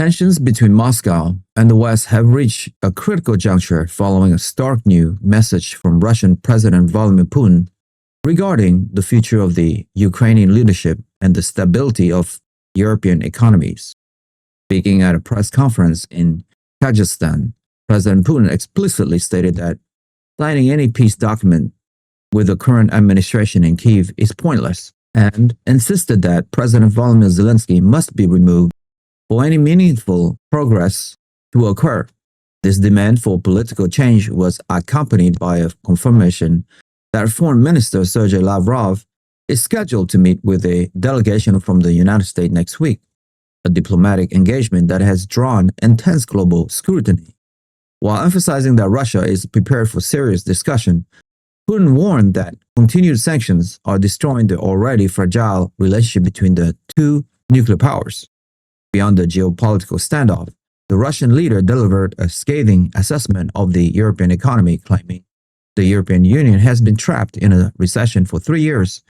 Tensions between Moscow and the West have reached a critical juncture following a stark new message from Russian President Vladimir Putin regarding the future of the Ukrainian leadership and the stability of European economies. Speaking at a press conference in Kyrgyzstan, President Putin explicitly stated that signing any peace document with the current administration in Kyiv is pointless, and insisted that President Vladimir Zelensky must be removed for any meaningful progress to occur. This demand for political change was accompanied by a confirmation that Foreign Minister Sergey Lavrov is scheduled to meet with a delegation from the United States next week, a diplomatic engagement that has drawn intense global scrutiny. While emphasizing that Russia is prepared for serious discussion, Putin warned that continued sanctions are destroying the already fragile relationship between the two nuclear powers. Beyond the geopolitical standoff, the Russian leader delivered a scathing assessment of the European economy, claiming the European Union has been trapped in a recession for 3 years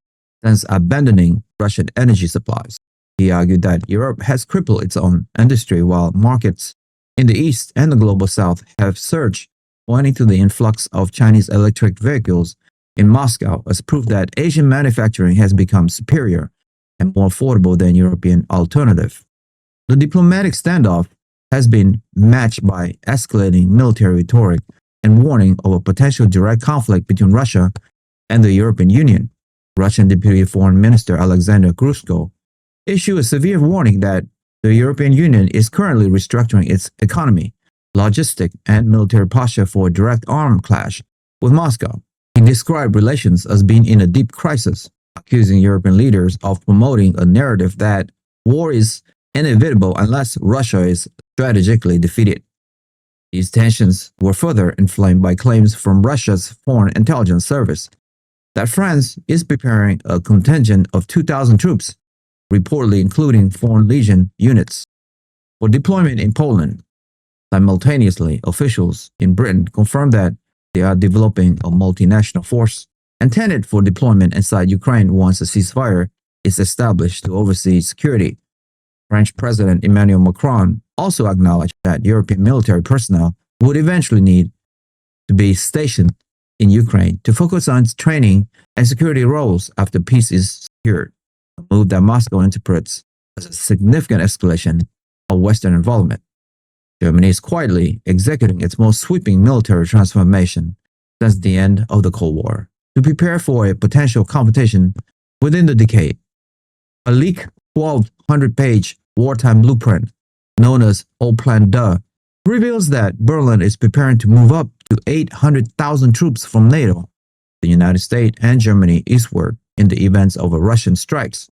since abandoning Russian energy supplies. He argued that Europe has crippled its own industry while markets in the East and the global South have surged, pointing to the influx of Chinese electric vehicles in Moscow as proof that Asian manufacturing has become superior and more affordable than European alternative. The diplomatic standoff has been matched by escalating military rhetoric and warning of a potential direct conflict between Russia and the European Union. Russian Deputy Foreign Minister Alexander Grushko issued a severe warning that the European Union is currently restructuring its economy, logistic, and military posture for a direct armed clash with Moscow. He described relations as being in a deep crisis, accusing European leaders of promoting a narrative that war is inevitable unless Russia is strategically defeated. These tensions were further inflamed by claims from Russia's Foreign Intelligence Service that France is preparing a contingent of 2,000 troops, reportedly including Foreign Legion units, for deployment in Poland. Simultaneously, officials in Britain confirmed that they are developing a multinational force intended for deployment inside Ukraine once a ceasefire is established to oversee security. French President Emmanuel Macron also acknowledged that European military personnel would eventually need to be stationed in Ukraine to focus on training and security roles after peace is secured, a move that Moscow interprets as a significant escalation of Western involvement. Germany is quietly executing its most sweeping military transformation since the end of the Cold War to prepare for a potential confrontation within the decade. A leaked 1,200-page wartime blueprint, known as OPLAN DEU, reveals that Berlin is preparing to move up to 800,000 troops from Nato, the United States, and Germany eastward in the event of a Russian strikes.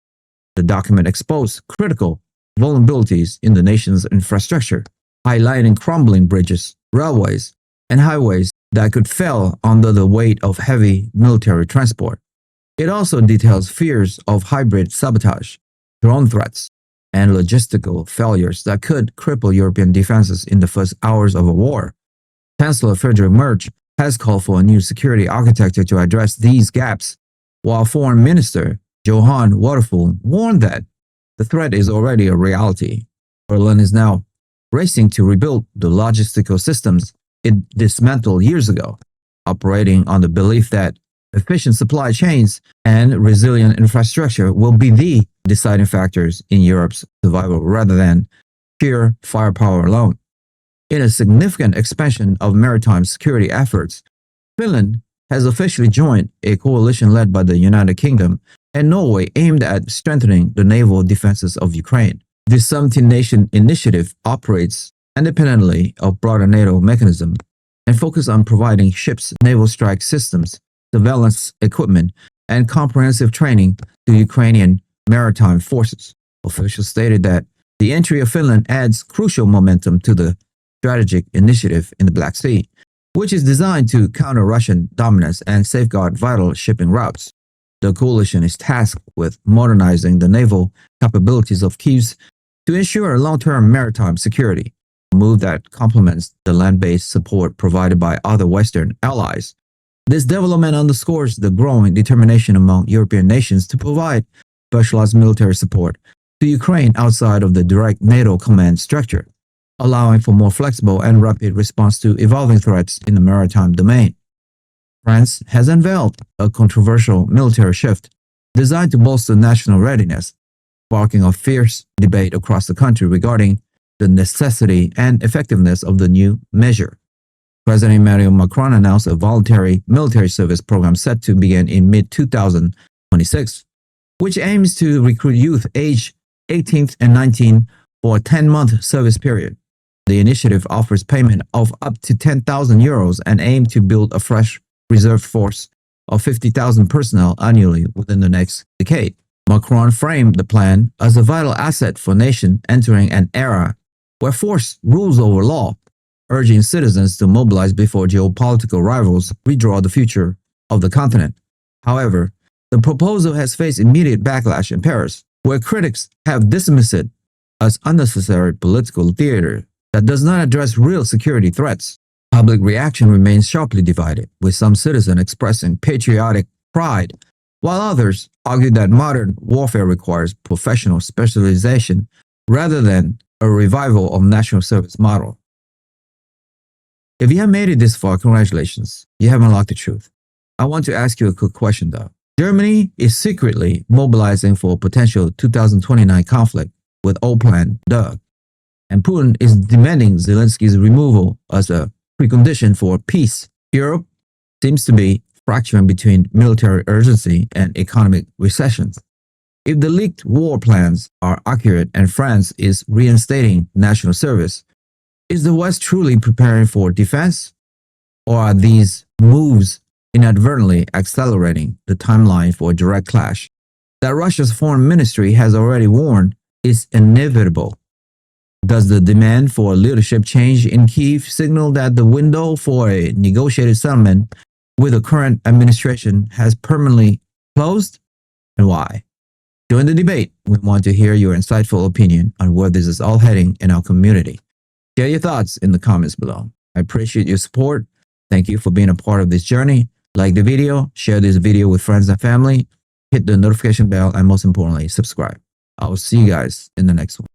The document exposed critical vulnerabilities in the nation's infrastructure, highlighting crumbling bridges, railways, and highways that could fail under the weight of heavy military transport. It also details fears of hybrid sabotage, drone threats, and logistical failures that could cripple European defenses in the first hours of a war. Chancellor Friedrich Merz has called for a new security architecture to address these gaps, while Foreign Minister Johann Waterful warned that the threat is already a reality. Berlin is now racing to rebuild the logistical systems it dismantled years ago, operating on the belief that efficient supply chains and resilient infrastructure will be the deciding factors in Europe's survival rather than sheer firepower alone. In a significant expansion of maritime security efforts, Finland has officially joined a coalition led by the United Kingdom and Norway aimed at strengthening the naval defenses of Ukraine. This 17-nation initiative operates independently of broader NATO mechanism and focuses on providing ships, naval strike systems, surveillance equipment, and comprehensive training to Ukrainian maritime forces. Officials stated that the entry of Finland adds crucial momentum to the strategic initiative in the Black Sea, which is designed to counter Russian dominance and safeguard vital shipping routes. The coalition is tasked with modernizing the naval capabilities of Kyiv to ensure long-term maritime security, a move that complements the land-based support provided by other Western allies. This development underscores the growing determination among European nations to provide specialized military support to Ukraine outside of the direct NATO command structure, allowing for more flexible and rapid response to evolving threats in the maritime domain. France has unveiled a controversial military shift designed to bolster national readiness, sparking a fierce debate across the country regarding the necessity and effectiveness of the new measure. President Emmanuel Macron announced a voluntary military service program set to begin in mid-2026, which aims to recruit youth aged 18 and 19 for a 10-month service period. The initiative offers payment of up to €10,000 and aims to build a fresh reserve force of 50,000 personnel annually within the next decade. Macron framed the plan as a vital asset for a nation entering an era where force rules over law, urging citizens to mobilize before geopolitical rivals redraw the future of the continent. However, the proposal has faced immediate backlash in Paris, where critics have dismissed it as unnecessary political theater that does not address real security threats. Public reaction remains sharply divided, with some citizens expressing patriotic pride, while others argue that modern warfare requires professional specialization rather than a revival of national service model. If you have made it this far, congratulations, you have unlocked the truth. I want to ask you a quick question though. Germany is secretly mobilizing for a potential 2029 conflict with OPLAN DEU, and Putin is demanding Zelensky's removal as a precondition for peace. Europe seems to be fracturing between military urgency and economic recessions. If the leaked war plans are accurate and France is reinstating national service, is the West truly preparing for defense? Or are these moves inadvertently accelerating the timeline for a direct clash that Russia's foreign ministry has already warned is inevitable? Does the demand for a leadership change in Kyiv signal that the window for a negotiated settlement with the current administration has permanently closed? And why? Join the debate. We want to hear your insightful opinion on where this is all heading in our community. Share your thoughts in the comments below. I appreciate your support. Thank you for being a part of this journey. Like the video, share this video with friends and family, hit the notification bell, and most importantly, subscribe. I will see you guys in the next one.